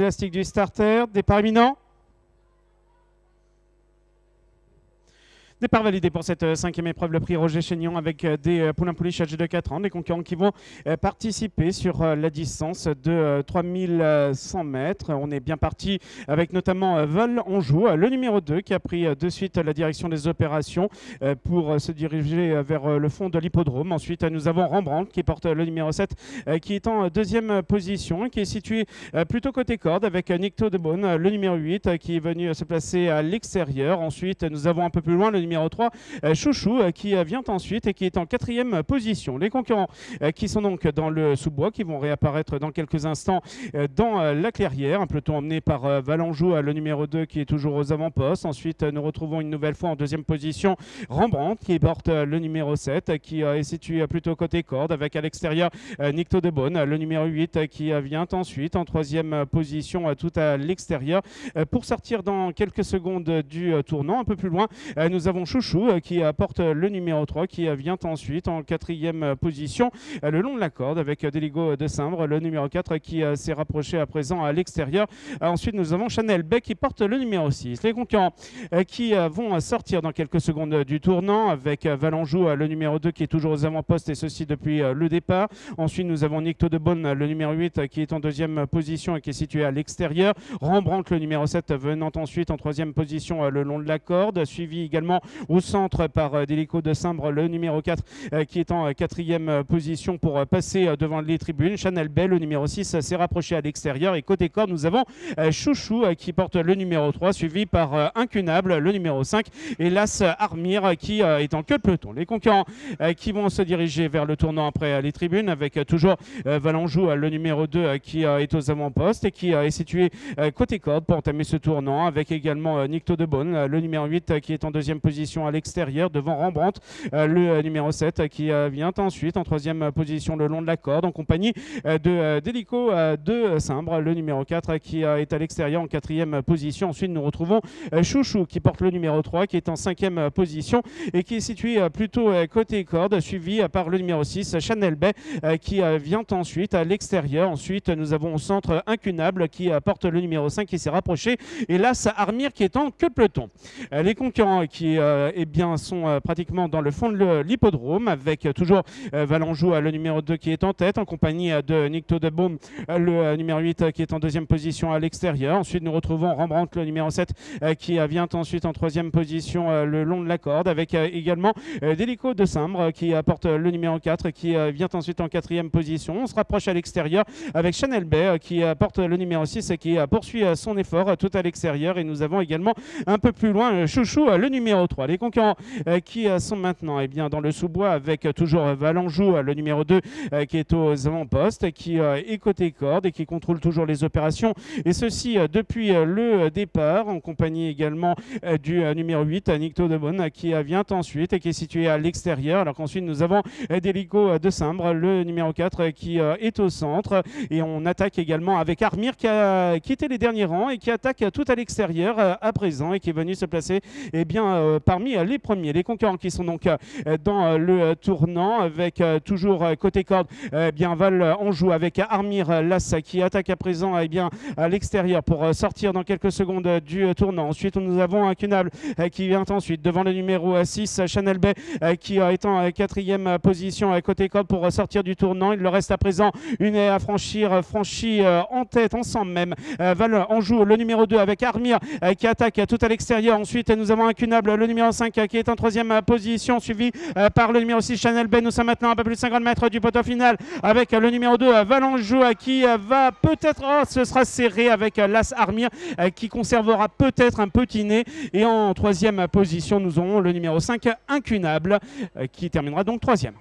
élastiques du starter, départ imminent. Départ validé pour cette cinquième épreuve, le prix Roger Chénion avec des poulains pouliches âgés de 4 ans, des concurrents qui vont participer sur la distance de 3100 mètres. On est bien parti avec notamment Vol Anjou, le numéro 2 qui a pris de suite la direction des opérations pour se diriger vers le fond de l'hippodrome. Ensuite, nous avons Rembrandt qui porte le numéro 7 qui est en deuxième position, qui est situé plutôt côté corde avec Nicto de Beaune, le numéro 8 qui est venu se placer à l'extérieur. Ensuite, nous avons un peu plus loin le numéro 3, Chouchou, qui vient ensuite et qui est en quatrième position. Les concurrents qui sont donc dans le sous-bois, qui vont réapparaître dans quelques instants dans la clairière. Un peloton emmené par Valenjou, le numéro 2, qui est toujours aux avant-postes. Ensuite, nous retrouvons une nouvelle fois en deuxième position Rembrandt, qui porte le numéro 7, qui est situé plutôt côté corde, avec à l'extérieur Nicto de Beaune, le numéro 8, qui vient ensuite en troisième position tout à l'extérieur. Pour sortir dans quelques secondes du tournant, un peu plus loin, nous avons Chouchou qui porte le numéro 3 qui vient ensuite en quatrième position le long de la corde avec Déligo de Simbre, le numéro 4 qui s'est rapproché à présent à l'extérieur. Ensuite, nous avons Chanel Bay qui porte le numéro 6. Les concurrents qui vont sortir dans quelques secondes du tournant avec Valenjou, le numéro 2 qui est toujours aux avant-postes et ceci depuis le départ. Ensuite, nous avons Nicto de Beaune, le numéro 8 qui est en deuxième position et qui est situé à l'extérieur. Rembrandt, le numéro 7, venant ensuite en troisième position le long de la corde, suivi également au centre par Délico de Simbre, le numéro 4 qui est en quatrième position pour passer devant les tribunes. Chanel Bay, le numéro 6, s'est rapproché à l'extérieur et côté corde, nous avons Chouchou qui porte le numéro 3, suivi par Incunable, le numéro 5 et l'As Armir qui est en queue de peloton. Les concurrents qui vont se diriger vers le tournant après les tribunes avec toujours Valenjou, le numéro 2 qui est aux avant-postes et qui est situé côté corde pour entamer ce tournant avec également Nicto de Beaune, le numéro 8 qui est en deuxième position à l'extérieur devant Rembrandt, le numéro 7 qui vient ensuite en troisième position le long de la corde en compagnie de Délico de Simbre, le numéro 4 qui est à l'extérieur en quatrième position. Ensuite, nous retrouvons Chouchou qui porte le numéro 3 qui est en cinquième position et qui est situé plutôt côté corde, suivi par le numéro 6, Chanel Bay qui vient ensuite à l'extérieur. Ensuite, nous avons au centre Incunable qui porte le numéro 5 qui s'est rapproché et l'As Armir qui est en queue de peloton. Les concurrents qui sont pratiquement dans le fond de l'hippodrome avec toujours Valenjou, le numéro 2 qui est en tête en compagnie de Nicto de Beaune, le numéro 8 qui est en deuxième position à l'extérieur. Ensuite, nous retrouvons Rembrandt, le numéro 7 qui vient ensuite en troisième position le long de la corde avec également Délico de Simbre qui apporte le numéro 4 qui vient ensuite en quatrième position. On se rapproche à l'extérieur avec Chanel Bay qui porte le numéro 6 qui poursuit son effort tout à l'extérieur et nous avons également un peu plus loin Chouchou, le numéro 3. Les concurrents qui sont maintenant dans le sous-bois avec toujours Valenjou, le numéro 2 qui est aux avant-postes, qui est côté corde et qui contrôle toujours les opérations et ceci depuis le départ en compagnie également du numéro 8, Nicto de Beaune qui vient ensuite et qui est situé à l'extérieur alors qu'ensuite nous avons Délico de Simbre, le numéro 4 qui est au centre et on attaque également avec Armir qui a quitté les derniers rangs et qui attaque tout à l'extérieur à présent et qui est venu se placer parmi les premiers. Les concurrents qui sont donc dans le tournant avec toujours côté corde Vol Anjou avec Armir Las qui attaque à présent à l'extérieur pour sortir dans quelques secondes du tournant. Ensuite nous avons Incunable qui vient ensuite devant le numéro 6 Chanel Bay qui est en quatrième position côté corde pour sortir du tournant. Il leur reste à présent une à franchir en tête ensemble même Vol Anjou, le numéro 2 avec Armir qui attaque tout à l'extérieur. Ensuite nous avons Incunable, le numéro 5 qui est en troisième position suivi par le numéro 6 Chanel Bay. Nous sommes maintenant à un peu plus de 50 mètres du poteau final avec le numéro 2 Valenjou qui va peut-être, ce sera serré avec l'As Armir qui conservera peut-être un petit nez et en troisième position nous aurons le numéro 5 Incunable qui terminera donc troisième.